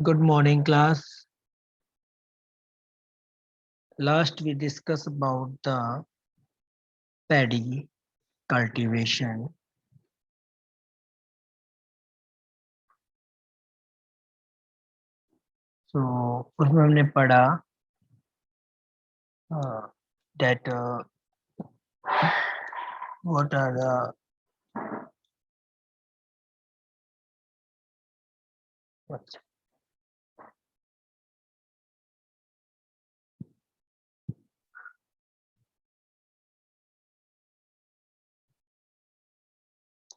Good morning, class. Last we discussed about the paddy cultivation. So उसमें हमने पढ़ा that what are the what's-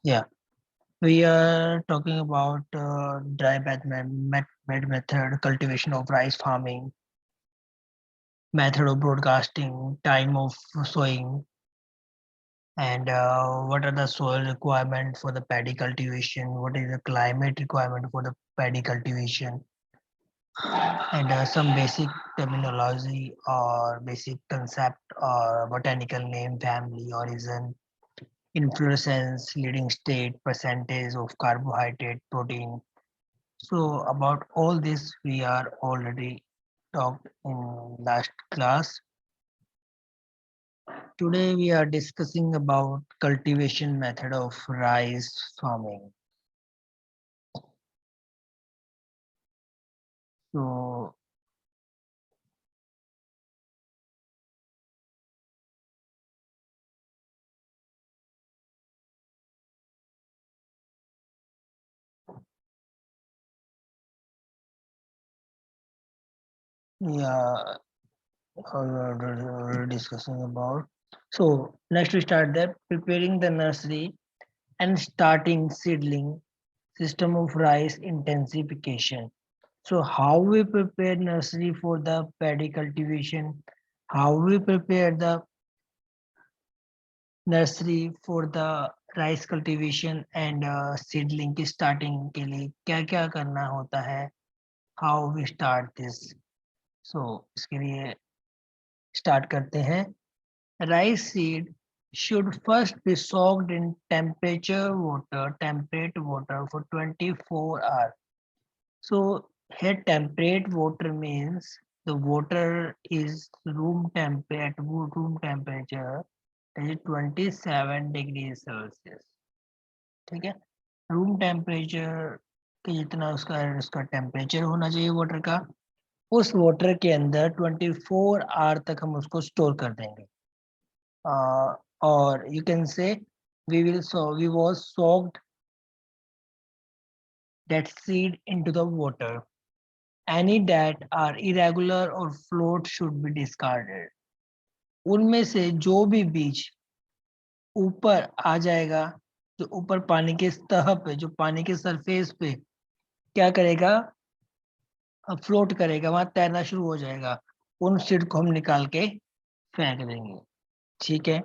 yeah, we are talking about dry bed method, cultivation of rice farming, method of broadcasting, time of sowing, and what are the soil requirement for the paddy cultivation, what is the climate requirement for the paddy cultivation, and some basic terminology or basic concept or botanical name, family, origin, inflorescence, leading state, percentage of carbohydrate, protein. So about all this we are already talked in last class. Today we are discussing about cultivation method of rice farming. So yeah, we're discussing about. So next we start that preparing the nursery and starting seedling system of rice intensification. So how we prepare nursery for the paddy cultivation, how we prepare the nursery for the rice cultivation and seedling की starting के लिए क्या क्या करना होता है, how we start this. So इसके लिए start करते हैं. Rice seed should first be soaked in temperate water for 24 hours. So here temperate water means the water is room temperature that is 27 degrees Celsius. ठीक है, room temperature के जितना उसका उसका टेम्परेचर होना चाहिए वाटर का, उस वाटर के अंदर 24 आवर तक हम उसको स्टोर कर देंगे. Or you can say we was soaked that seed into the water. Any that are irregular or float should be discarded. उनमें से जो भी बीज ऊपर आ जाएगा, जो ऊपर पानी के सतह पे, जो पानी के सरफेस पे क्या करेगा, फ्लोट करेगा, वहां तैरना शुरू हो जाएगा, उन सीड को हम निकाल के फेंक देंगे. ठीक है.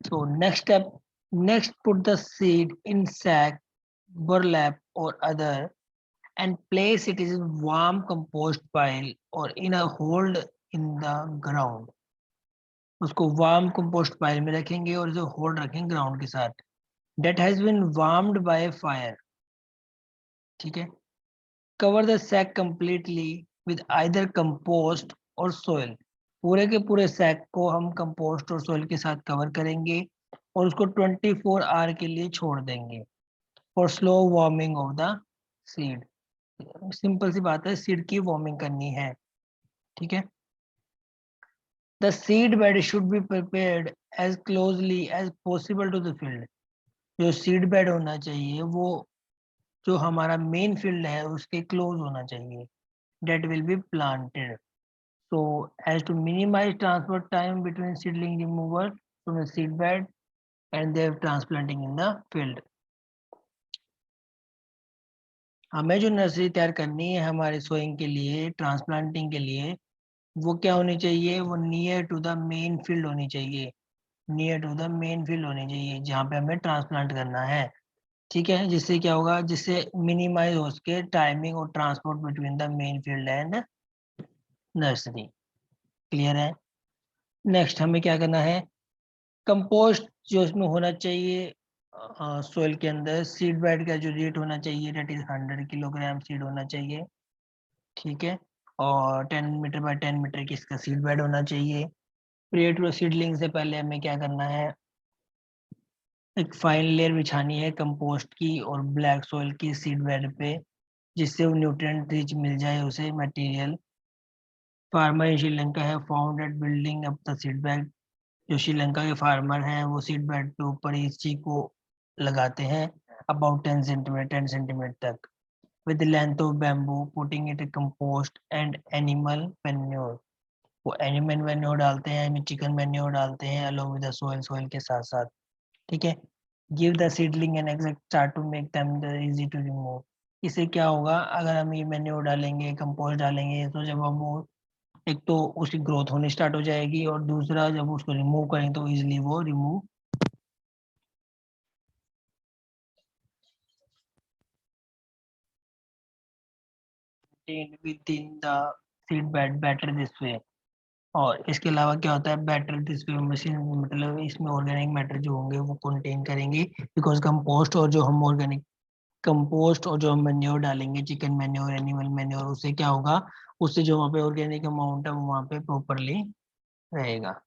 So next step, next put the seed in sack, burlap or other and place it in warm compost pile or in a hole in the ground. उसको warm compost pile में रखेंगे और जो होल रखेंगे ग्राउंड के साथ. That has been warmed by fire. ठीक है. Cover the sack completely with either compost or soil. पूरे के पूरे सैक को हम कंपोस्ट और सोइल के साथ कवर करेंगे और उसको 24 आवर के लिए छोड़ देंगे for slow warming of the seed. Simple सी बात है, सीड की वार्मिंग करनी है. ठीक है. The seed bed should be prepared as closely as possible to the field. जो सीड बेड होना चाहिए वो जो हमारा मेन फील्ड है उसके क्लोज होना चाहिए. That will be planted. So as to minimize transport time between seedling removal from the seedbed and their transplanting in the field. हमें जो नर्सरी तैयार करनी है हमारे सोइंग के लिए, ट्रांसप्लांटिंग के लिए, वो क्या होनी चाहिए, वो near to the main field होनी चाहिए. Near to the main field होनी चाहिए जहाँ पे हमें ट्रांसप्लांट करना है. ठीक है. जिससे क्या होगा, जिससे मिनिमाइज हो सके टाइमिंग और transport between the main field and nursery. Clear है. नेक्स्ट हमें क्या करना है, कंपोस्ट जो इसमें होना चाहिए सोइल के अंदर, सीड बेड का जो रेट होना चाहिए डेट इज 100 किलोग्राम सीड होना चाहिए. ठीक है, और 10 मीटर बाय 10 मीटर की इसका सीड बेड होना चाहिए। प्रियर टू सीडलिंग से पहले हमें क्या करना है, एक फाइन लेयर बिछानी है कंपोस्ट की और ब्लैक सॉइल की सीड बेड पे, जिससे वो न्यूट्रिएंट रिच मिल जाए उसे मटेरियल। फार्मर इन श्रीलंका है found at building up the seed bed. जो श्रीलंका के फार्मर हैं वो सीड बेड पे ऊपर इस चीज को लगाते हैं अबाउट 10 सेंटीमीटर 10 सेंटीमीटर तक, with the length of bamboo, putting it in compost and animal manure। वो एनिमल मैन्योर डालते हैं, यानी चिकन मैन्योर डालते हैं along with the soil के साथ साथ। ठीक है, give the seedling an exact chart to make them the easy to remove। इससे क्या होगा, अगर हम ये मैन्योर डालेंगे कंपोस्ट डालेंगे तो जब हम वो, एक तो उसकी ग्रोथ होनी स्टार्ट हो जाएगी और दूसरा जब उसको रिमूव करेंगे तो इजिली वो remove with in the seed bed better this way. और इसके अलावा क्या होता है, बैटर दिस वे मशीन, मतलब इसमें ऑर्गेनिक मैटर जो होंगे वो कंटेन करेंगे, बिकॉज कंपोस्ट और जो हम ऑर्गेनिक कंपोस्ट और जो हम मैन्योर डालेंगे चिकन मैन्योर एनिमल मैन्योर, उससे क्या होगा, उससे जो वहाँ पे ऑर्गेनिक अमाउंट है वो वहाँ पे प्रॉपरली रहेगा।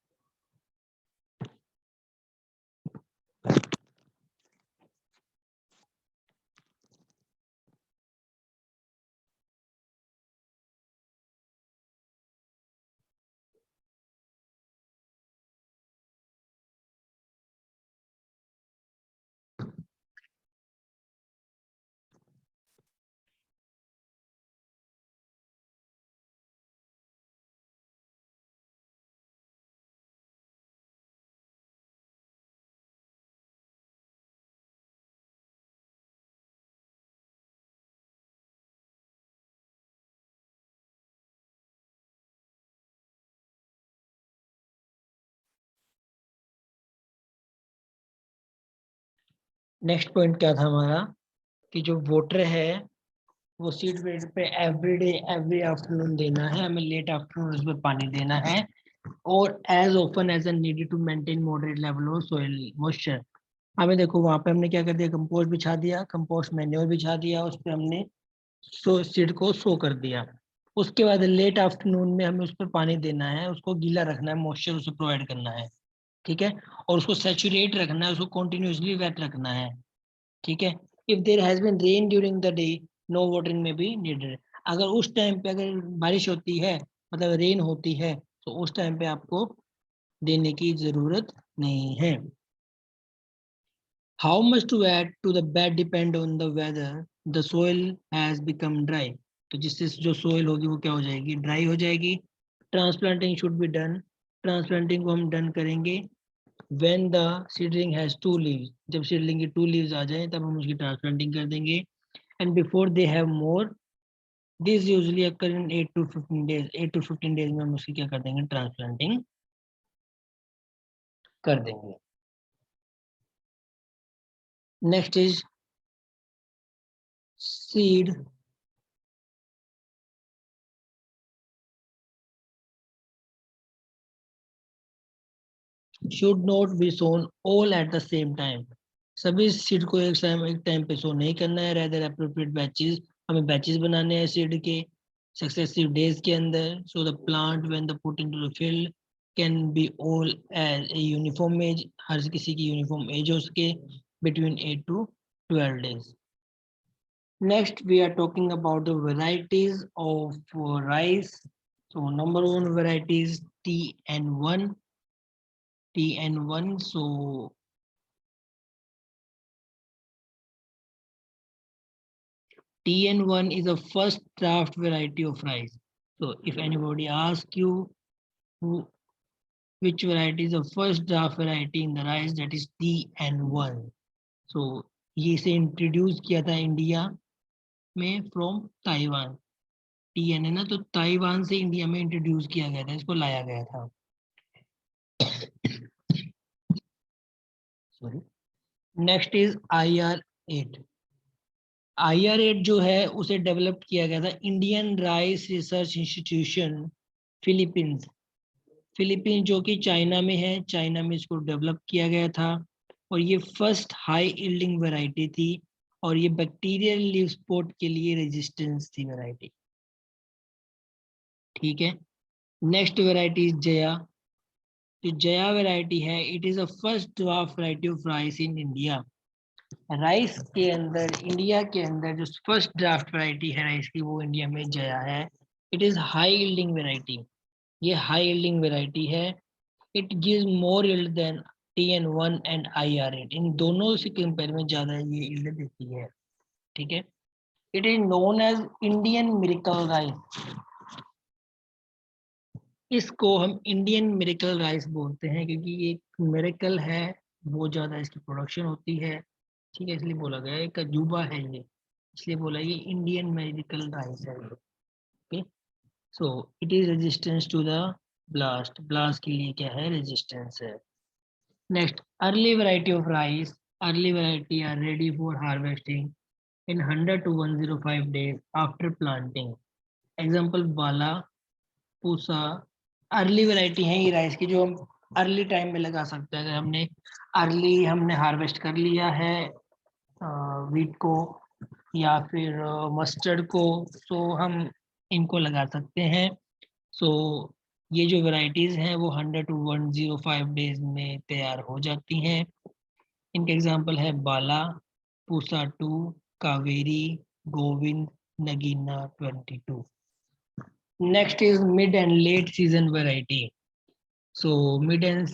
नेक्स्ट पॉइंट क्या था हमारा, कि जो वाटर है वो सीड बेड पे एवरी डे एवरी आफ्टरनून देना है, हमें लेट आफ्टरनून उसमें पानी देना है, और as open as needed to maintain moderate level of soil moisture. हमें देखो वहां पे हमने क्या कर दिया, कंपोस्ट बिछा दिया, कंपोस्ट मैन्योर बिछा दिया, उस पर हमने सीड को सो कर दिया। उसके बाद लेट आफ्टरनून में हमें उस पर पानी देना है, उसको गीला रखना है, मॉइस्चर उसे प्रोवाइड करना है। ठीक है, और उसको सैचुरेट रखना है, उसको कंटिन्यूअसली वेट रखना है। ठीक है, if there has been rain during the day no watering may be needed. अगर उस टाइम पे अगर बारिश होती है, मतलब रेन होती है, तो उस टाइम पे आपको देने की जरूरत नहीं है। How much to add to the bed depend on the whether the soil has become dry. तो जिससे जो सोइल होगी वो क्या हो जाएगी, ड्राई हो जाएगी। Transplanting should be done. Transplanting को हम डन करेंगे when the seedling has two leaves. जब सीडलिंग की टू लीव्स आ जाए तब हम उसकी ट्रांसप्लांटिंग कर देंगे। And before they have more, this usually occur in 8 to 15 days। 8 to 15 days में हम उसकी क्या कर देंगे, ट्रांसप्लांटिंग कर देंगे। Next is seed should not be sown all at the same time. सभी सीड को एक टाइम पे सो नहीं करना है, रेदर अप्रोप्रिएट बैचेस, हमें बैचेस बनाने हैं सीड के सक्सेसिव डेज के अंदर, so the plant when the put into the field can be all as a uniform age, हर किसी की यूनिफॉर्म एज हो सके, between 8 to 12 days। Next, we are talking about the varieties of rice. So, number one variety is TN1. TN1. So, TN1 is a first draft variety of rice. So, if anybody asks you who, which variety is the first draft variety in the rice, that is TN1. So, ये से introduce किया था India में from Taiwan. TN है ना, तो Taiwan से India में इंट्रोड्यूस किया गया था, इसको लाया गया था। Sorry. Next is IR8। IR8 जो है उसे डेवलप किया गया था Indian rice research institution, Philippines. Philippines जो कि चाइना में है, चाइना में इसको डेवलप किया गया था। और ये फर्स्ट हाई यील्डिंग वैरायटी थी, और ये बैक्टीरियल लीव स्पॉट के लिए रेजिस्टेंस थी वैरायटी। ठीक है। Next variety is Jaya. जो जया वेराइटी है, it is a first draft variety of rice in India. Rice के अंदर, इंडिया के अंदर जो फर्स्ट ड्राफ्ट वेराइटी है राइस की, वो इंडिया में जया है। It is high yielding variety. ये हाई यील्डिंग वेराइटी है। It gives more yield than TN1 and IR8। इन दोनों से कंपेयर में ज्यादा ये यील्ड देती है। ठीक है। It is known as Indian miracle rice. इसको हम इंडियन मिरेकल राइस बोलते हैं क्योंकि ये एक मिरेकल है, बहुत ज्यादा इसकी प्रोडक्शन होती है। ठीक है, इसलिए बोला गया है, एक अजूबा है ये, इसलिए बोला ये इंडियन मिरेकल राइस है। Okay. So it is resistance to the blast. Blast के लिए क्या है, रेजिस्टेंस है। Next, early variety of rice. Early variety are ready for harvesting in 100 to 105 days after planting. Example Bala, Pusa, early variety है ये rice की, जो हम अर्ली टाइम में लगा सकते हैं। अगर हमने हार्वेस्ट कर लिया है वीट को या फिर मस्टर्ड को, तो हम इनको लगा सकते हैं। सो ये जो वैरायटीज हैं वो 100 to 105 डेज में तैयार हो जाती हैं। इनके एग्जाम्पल है Bala, Pusa 2, Kaveri, Govind, Nagina 22। Next is mid and late season variety. So mid and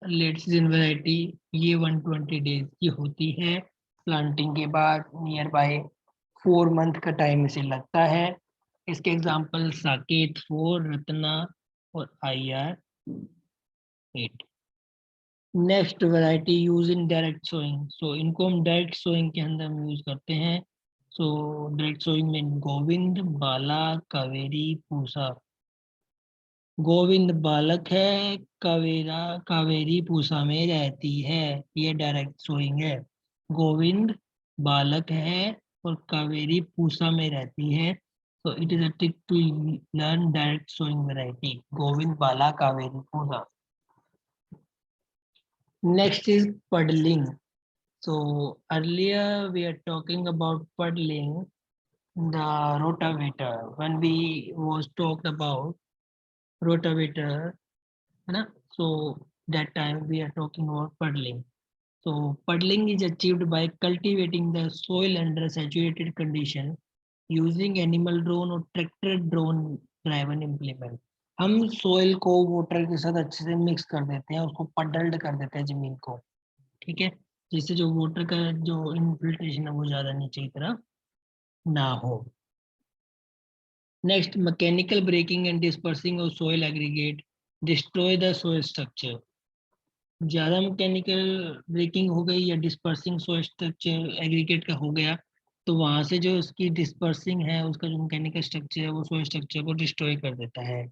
late season variety ये 120 डेज की होती है। प्लांटिंग के बाद नियर बाय 4 मंथ का टाइम इसे लगता है। इसके एग्जाम्पल साकेत 4, रत्ना और IR8। Next variety use in direct sowing. So इनको हम डायरेक्ट सोइंग के अंदर हम यूज करते हैं। सो डायरेक्ट सोइंग में गोविंद, बाला, कावेरी, पूसा। गोविंद बालक है, कावेरी पूसा में रहती है। ये डायरेक्ट सोइंग है। गोविंद बालक है और कावेरी पूसा में रहती है। तो it is a trick to learn direct sowing variety, Govind Bala Kaveri Pusa. Next is puddling. So earlier we are talking about puddling the rotavator when we was talked about rotavator, है ना? So that time we are talking about puddling. So puddling is achieved by cultivating the soil under saturated condition using animal drone or tractor drone driven implement. हम soil को water के साथ अच्छे से mix कर देते हैं, उसको पडल्ड कर देते हैं जमीन को। ठीक है, जिससे जो वाटर का जो इनफिल्ट्रेशन है वो ज्यादा नीचे की तरफ ना हो। Next, mechanical breaking and dispersing of soil aggregate destroy the soil structure. ज्यादा मैकेनिकल ब्रेकिंग हो गई या डिस्पर्सिंग सोइल स्ट्रक्चर एग्रीगेट का हो गया, तो वहां से जो उसकी डिस्पर्सिंग है, उसका जो मैकेनिकल स्ट्रक्चर है, वो सोइल स्ट्रक्चर को डिस्ट्रॉय कर देता है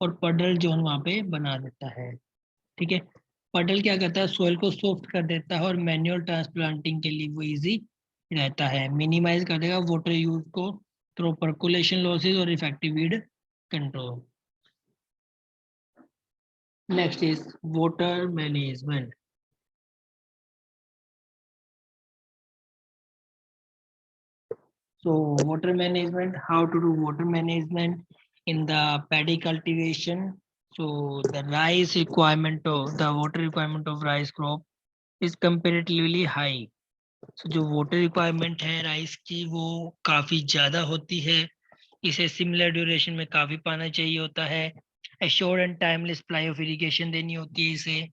और पडल जोन वहां पे बना देता है। ठीक है, पडल क्या करता है, सोइल को सॉफ्ट कर देता है और मैन्युअल ट्रांसप्लांटिंग के लिए वो इजी रहता है। मिनिमाइज कर देगा वाटर यूज को थ्रू परकुलेशन लॉसेस और effective weed control. Next is water management. So water management, how to do water management in the paddy cultivation. So the rice requirement of the water requirement of rice crop is comparatively high. So जो water requirement है rice की वो काफी ज्यादा होती है। इसे similar duration में काफी पाना चाहिए होता है। Assured and timeless supply of irrigation देनी होती है इसे।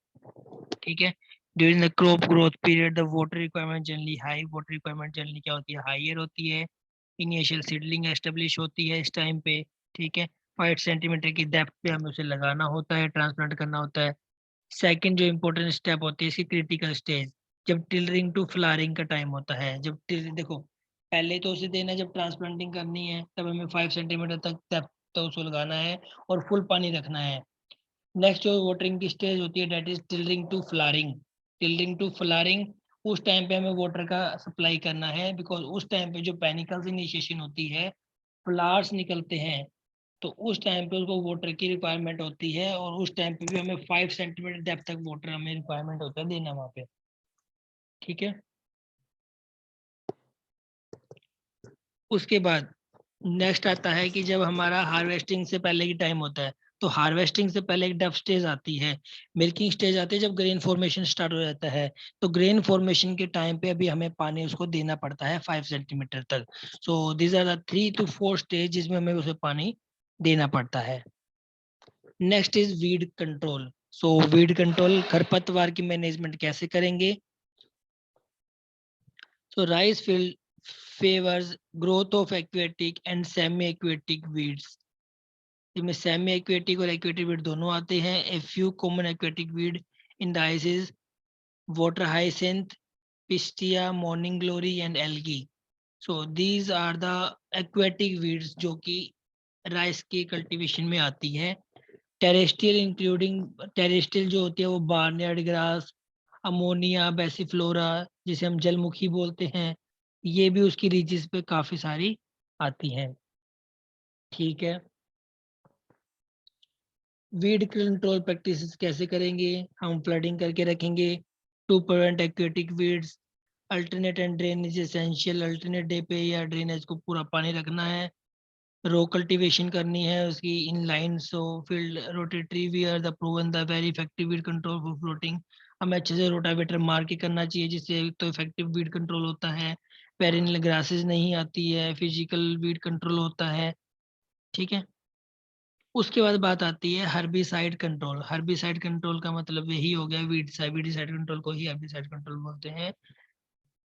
ठीक है, during the crop growth period the water requirement generally high. Water requirement generally क्या होती है, हाइयर होती है। इनिशियल सीडलिंग एस्टेब्लिश होती है इस टाइम पे। ठीक है, 5 सेंटीमीटर की डेप्थ पे हमें उसे लगाना होता है, ट्रांसप्लांट करना होता है। सेकंड जो इम्पोर्टेंट स्टेप होती है इसकी क्रिटिकल स्टेज, जब टिलरिंग टू फ्लावरिंग का टाइम होता है। जब देखो, पहले तो उसे देना, जब ट्रांसप्लांटिंग करनी है तब हमें 5 सेंटीमीटर तक डेप्थ तो उसको लगाना है और फुल पानी रखना है। नेक्स्ट जो वाटरिंग की स्टेज होती है that is tillering to flowering. Tillering to flowering, उस टाइम पे हमें वाटर का सप्लाई करना है, बिकॉज उस टाइम पे जो पेनिकल्स इनिशिएशन होती है, फ्लावर्स निकलते हैं, तो उस टाइम पे उसको वाटर की रिक्वायरमेंट होती है और उस टाइम पे भी हमें 5 सेंटीमीटर डेप्थ तक वाटर हमें रिक्वायरमेंट होता है देना वहाँ पे। ठीक है, उसके बाद नेक्स्ट आता है कि जब हमारा हार्वेस्टिंग से पहले की टाइम होता है, तो हार्वेस्टिंग से पहले एक डफ स्टेज आती है, मिल्किंग स्टेज आती है, जब ग्रेन फॉर्मेशन स्टार्ट हो जाता है। तो ग्रेन फॉर्मेशन के टाइम पे अभी हमें पानी उसको देना पड़ता है 5 सेंटीमीटर तक। So these are the 3 to 4 stage जिसमें हमें उसे पानी देना पड़ता है। Next is weed control. So weed control, खरपतवार की मैनेजमेंट कैसे करेंगे? So rice field favors growth of aquatic and semi-aquatic weeds. इसमें सेमी एक्वेटिक और एक्वेटिक वीड दोनों आते हैं। A few common aquatic weed in the rice is water hyacinth, pistia, morning glory and algae. So these are the aquatic weeds जो कि rice की cultivation में आती है। टेरेस्ट्रियल इंक्लूडिंग, टेरेस्ट्रियल जो होती है वो बार्नयार्ड ग्रास, अमोनिया, बेसिफ्लोरा जिसे हम जलमुखी बोलते हैं, ये भी उसकी रीचिस पे काफी सारी आती हैं। ठीक है, वीड कंट्रोल प्रैक्टिसेस कैसे करेंगे? हम फ्लडिंग करके रखेंगे to prevent aquatic weeds. Alternate and drainage essential, alternate day पे या ड्रेनेज को पूरा पानी रखना है। रो कल्टीवेशन करनी है उसकी in line, so field rotatory we are the proven the very effective weed control for floating. हमें अच्छे से रोटावेटर मार के करना चाहिए जिससे तो इफेक्टिव वीड कंट्रोल होता है, पेरिनल ग्रासेस नहीं आती है, फिजिकल वीड कंट्रोल होता है। ठीक है, उसके बाद बात आती है हर्बिसाइड कंट्रोल। हर्बिसाइड कंट्रोल का मतलब यही हो गया वीडिसाइड कंट्रोल को ही हर्बिसाइड कंट्रोल बोलते हैं।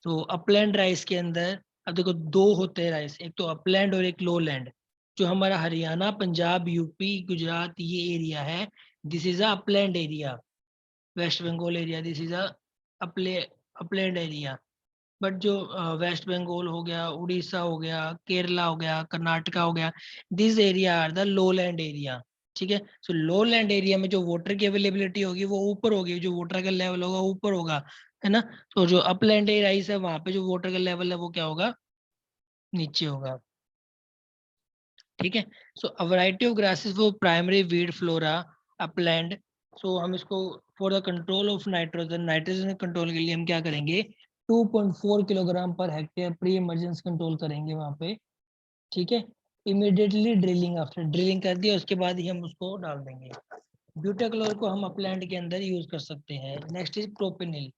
तो अपलैंड राइस के अंदर, अब देखो दो होते हैं राइस, एक तो अपलैंड और एक लोलैंड। जो हमारा हरियाणा, पंजाब, यूपी, गुजरात ये एरिया है, this is a upland area. West Bengal area, this is a upland upland area. But जो वेस्ट बंगाल हो गया, उड़ीसा हो गया, केरला हो गया, कर्नाटका हो गया, this area are the lowland area. ठीक है, सो लोलैंड एरिया में जो वाटर की अवेलेबिलिटी होगी वो ऊपर होगी, जो वाटर का लेवल होगा ऊपर होगा, है ना। तो जो अपलैंड एरिया है वहां पे जो वाटर का लेवल है वो क्या होगा? नीचे होगा। ठीक है, so a variety of grasses for primary weed flora upland. So हम इसको for the control of nitrogen, nitrogen control के लिए हम क्या करेंगे? 2.4 kilogram per hectare pre emergence control करेंगे वहां पे। ठीक है, इमीडिएटली ड्रिलिंग, आफ्टर ड्रिलिंग कर दिया उसके बाद ही हम उसको डाल देंगे। ब्यूटाक्लोर को हम अपलैंड के अंदर यूज कर सकते हैं। Next is प्रोपेनिल।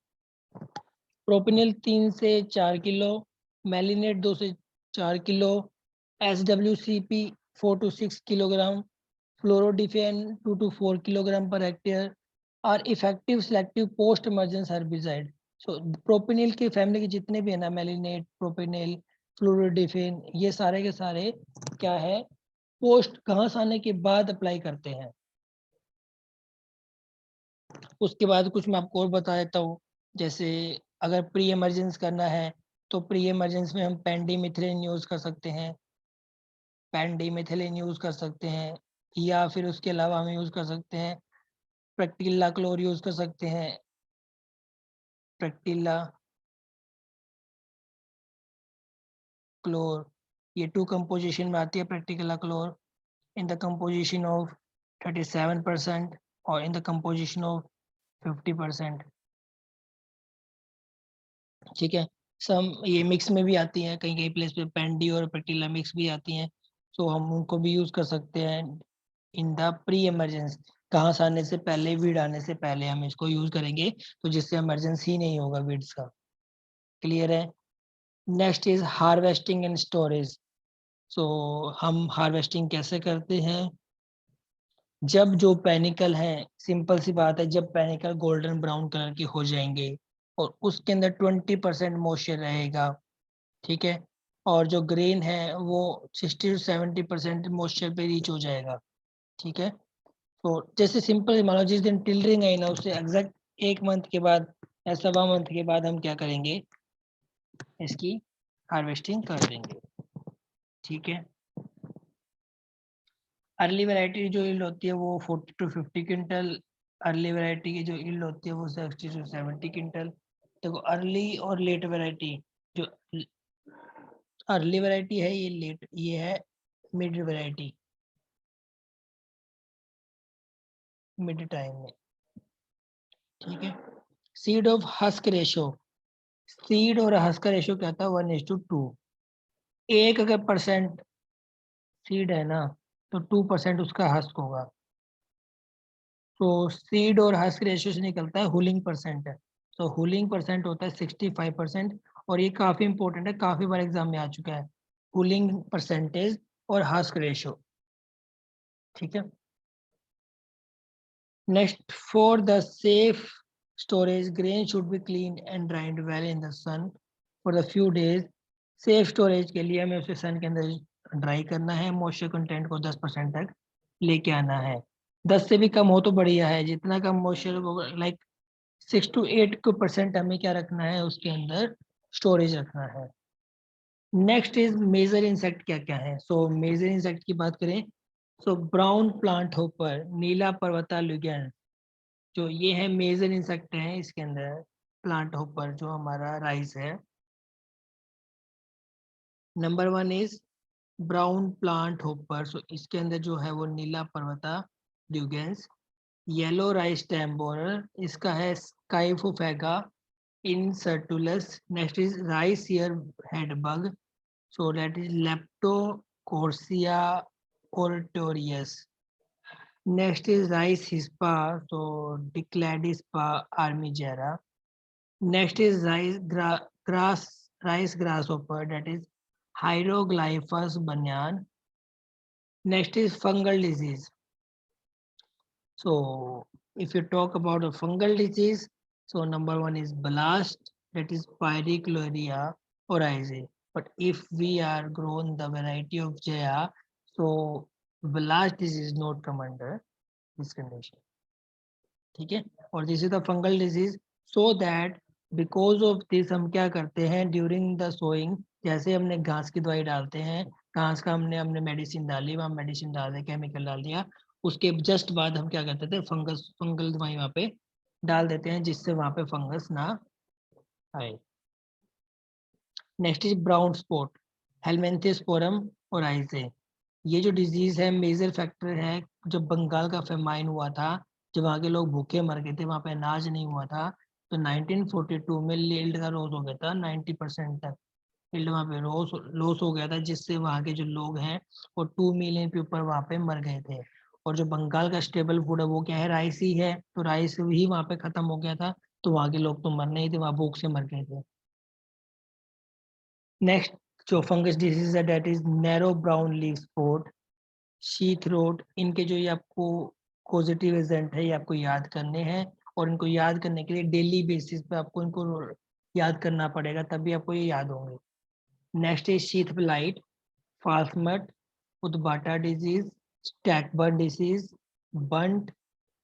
प्रोपेनिल 3 से 4 किलो, मेलिनेट 2 से 4 kilo, SWCP 4 to 6 kilogram, fluorodifen 2 to 4 kilogram per hectare और effective selective post emergence herbicide. So propanil की फैमिली के जितने भी है ना, मेलिनेट, प्रोपेनिल, फ्लोरोडिफेन, ये सारे के सारे क्या है? पोस्ट घास आने के बाद अप्लाई करते हैं। उसके बाद कुछ मैं आपको और बता देता हूँ। जैसे अगर प्री इमरजेंस करना है तो प्री इमरजेंस में हम पेंडिमिथिलिन यूज कर सकते हैं, पेंडिमिथिलिन यूज कर सकते हैं, या फिर उसके अलावा हम यूज कर सकते हैं प्रैक्टिला क्लोर यूज कर सकते हैं। प्रैक्टिला क्लोर, ये 2 कंपोजिशन में आती है प्रैक्टिला क्लोर, इन द कंपोजिशन ऑफ 37% और इन द कंपोजिशन ऑफ 50%। ठीक है, सम ये मिक्स में भी आती हैं, कहीं कहीं प्लेस पे पेंडी और पेटिला मिक्स भी आती हैं। तो हम उनको भी यूज कर सकते हैं इन द प्री इमरजेंस। घास आने से पहले, वीड आने से पहले हम इसको यूज करेंगे, तो जिससे इमरजेंसी ही नहीं होगा वीड्स का। क्लियर है? Next is harvesting and storage. So हम हार्वेस्टिंग कैसे करते हैं? जब जो पेनिकल है, सिंपल सी बात है, जब पेनिकल गोल्डन ब्राउन कलर के हो जाएंगे और उसके अंदर 20% मॉइस्चर रहेगा। ठीक है, और जो ग्रेन है वो 60 to 70% मॉइस्चर पे रीच हो जाएगा। ठीक है, तो जैसे सिंपल मान लो जिस दिन टिलरिंग आई ना, उससे एग्जैक्ट 1 मंथ के बाद या 1.25 मंथ के बाद हम क्या करेंगे? इसकी हार्वेस्टिंग कर देंगे। ठीक है, अर्ली वैरायटी जो यील्ड होती है वो 40 to 50 क्विंटल, अर्ली वैरायटी की जो यील्ड होती है वो 60 to 70 क्विंटल। देखो अर्ली और लेट वैरायटी, जो अर्ली वैरायटी है ये लेट, ये है मिड वैरायटी, मिड टाइम में। ठीक है, seed of husk ratio, seed और हस्क रेशो क्या था? 1:2। एक अगर परसेंट सीड है ना, तो 2% उसका हस्क होगा। तो सीड और हस्क रेशियो से निकलता है हुलिंग परसेंट है। तो हुलिंग परसेंट होता है 65%। और ये काफी इंपॉर्टेंट है, काफी बार एग्जाम में आ चुका है, हुलिंग परसेंटेज और हस्क रेशियो। ठीक है। Next, for the safe storage grain should be clean and dried well in the sun for the few days. Safe storage के लिए हमें उसे सन के अंदर ड्राई करना है, मॉइस्चर कंटेंट को 10% तक लेके आना है। 10 से भी कम हो तो बढ़िया है, जितना कम मॉइस्चर लाइक 6 to 8% हमें क्या रखना है उसके अंदर, स्टोरेज रखना है। नेक्स्ट इज मेजर इंसेक्ट क्या क्या है। सो मेजर इंसेक्ट की बात करें, सो ब्राउन प्लांट होपर, नीला पर्वता लुगेन, जो ये है मेजर इंसेक्ट है इसके अंदर। प्लांट होपर जो हमारा राइस है। Number 1 is brown plant hopper, so इसके अंदर जो है वो नीला पर्वता ल्यूगेंस। येलो राइस टैम्बोरर, इसका है स्काइफोफेगा incertulus. Next is rice ear head bug. So that is Leptocorsia oratorius. Next is rice hispa. So Dicladispa armigera. Next is rice grasshopper. That is Hieroglyphus banyan. Next is fungal disease. So if you talk about a fungal disease, so number 1 is blast, that is Pyricloria oryzae. But if we are grown the variety of Jaya, so blast disease is not come under this condition. ठीक है। और this is the fungal disease. So that because of this हम क्या करते हैं during the sowing, जैसे हमने घास की दवाई डालते हैं, घास का हमने मेडिसिन डाली, वहाँ मेडिसिन डाल दिया, केमिकल डाल दिया, उसके जस्ट बाद हम क्या करते थे, फंगल दवाई वहाँ पे डाल देते हैं जिससे वहाँ पे फंगस ना आए। Next is brown spot, Helminthosporium oryzae. ये जो डिजीज है मेजर फैक्टर है, जब बंगाल का फेमाइन हुआ था, जब वहाँ के लोग भूखे मर गए थे, वहाँ पे अनाज नहीं हुआ था, तो 1942 में यील्ड का लॉस हो गया था 90% तक। यील्ड वहाँ पे लॉस हो गया था, जिससे वहाँ के जो लोग हैं वो 2 मिलियन के ऊपर वहाँ पे मर गए थे। और जो बंगाल का स्टेबल फूड है वो क्या है, राइस ही है, तो राइस ही वहाँ पे खत्म हो गया था, तो वहाँ के लोग तो मरने ही थे, वहाँ भूख से मर गए थे। नेक्स्ट जो फंगस डिजीज है that is narrow brown leaf spot, sheath rot. इनके जो ये आपको पॉजिटिव एजेंट है ये आपको याद करने हैं, और इनको याद करने के लिए डेली बेसिस पे आपको इनको याद करना पड़ेगा, तभी आपको ये याद होंगे। Next is sheath blight, false smut, udbatta disease, stackburn disease, bunt,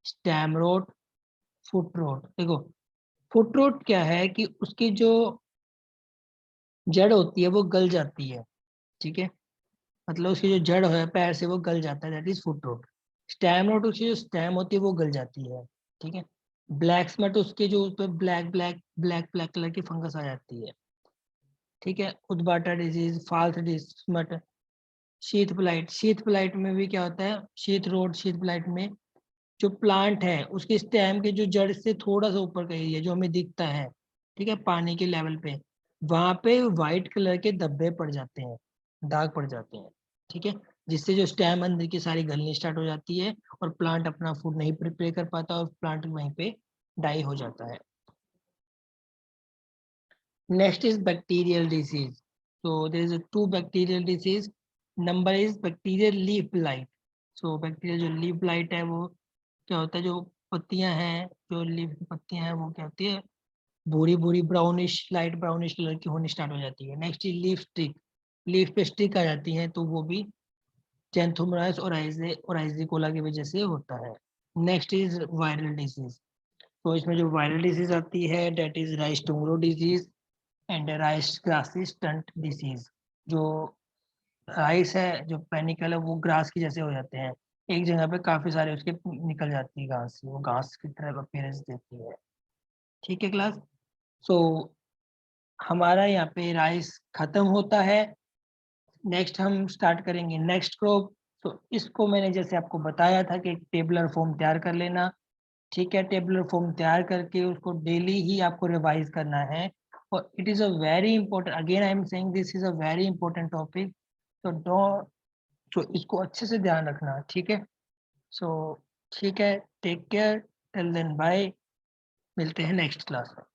stem rot, foot rot. देखो फुट रोट क्या है कि उसकी जो जड़ होती है वो गल जाती है। ठीक है, मतलब उसकी जो जड़ है पैर से वो गल जाता है, that is foot rot. Stem rot उसकी जो स्टेम होती है वो गल जाती है। ठीक है। ब्लैक स्मट उसके जो उस पर black black black black colour की फंगस आ जाती है। ठीक है। Udbatta disease, false smut, sheath blight में भी क्या होता है, शीथ ब्लाइट में जो प्लांट है उसके स्टेम के जो जड़ से थोड़ा सा ऊपर का एरिया जो हमें दिखता है, ठीक है, पानी के लेवल पे, वहां पे व्हाइट कलर के धब्बे पड़ जाते हैं, दाग पड़ जाते हैं। ठीक है। जिससे जो स्टेम अंदर की सारी गलनी स्टार्ट हो जाती है, और प्लांट अपना फूड नहीं प्रिपेयर कर पाता, और प्लांट वहीं पे डाई हो जाता है। Next is bacterial disease. so there is a two bacterial disease. Number is bacterial leaf blight. so bacterial जो लीफ ब्लाइट है वो क्या होता है, जो पत्तियां हैं, जो लीफ की पत्तियां हैं वो क्या होती है, भूरी भूरी ब्राउनिश, लाइट ब्राउनिश कलर की होनी स्टार्ट हो जाती है। Next is leaf streak, leaf पे स्ट्रिक आ जाती है, तो वो भी जैंथोमोनास और ओराइजिकोला की वजह से होता है। Next is viral disease. तो इसमें जो वायरल डिजीज आती है that is rice tungro disease and rice grassy stunt disease. जो राइस है, जो पेनिकल है, वो ग्रास की जैसे हो जाते हैं, एक जगह पे काफी सारे उसके निकल जाती है घास, वो घास की तरह अपीयरेंस देती है। ठीक है क्लास। सो हमारा यहाँ पे राइस खत्म होता है। नेक्स्ट हम स्टार्ट करेंगे नेक्स्ट क्रॉप। तो इसको मैंने जैसे आपको बताया था कि एक टेबलर फॉर्म तैयार कर लेना। ठीक है, टेबलर फॉर्म तैयार करके उसको डेली ही आपको रिवाइज करना है। और it is a very important, again I am saying this is a very important topic. तो डो सो इसको अच्छे से ध्यान रखना, ठीक है? सो ठीक है, take care, till then bye, मिलते हैं नेक्स्ट क्लास में।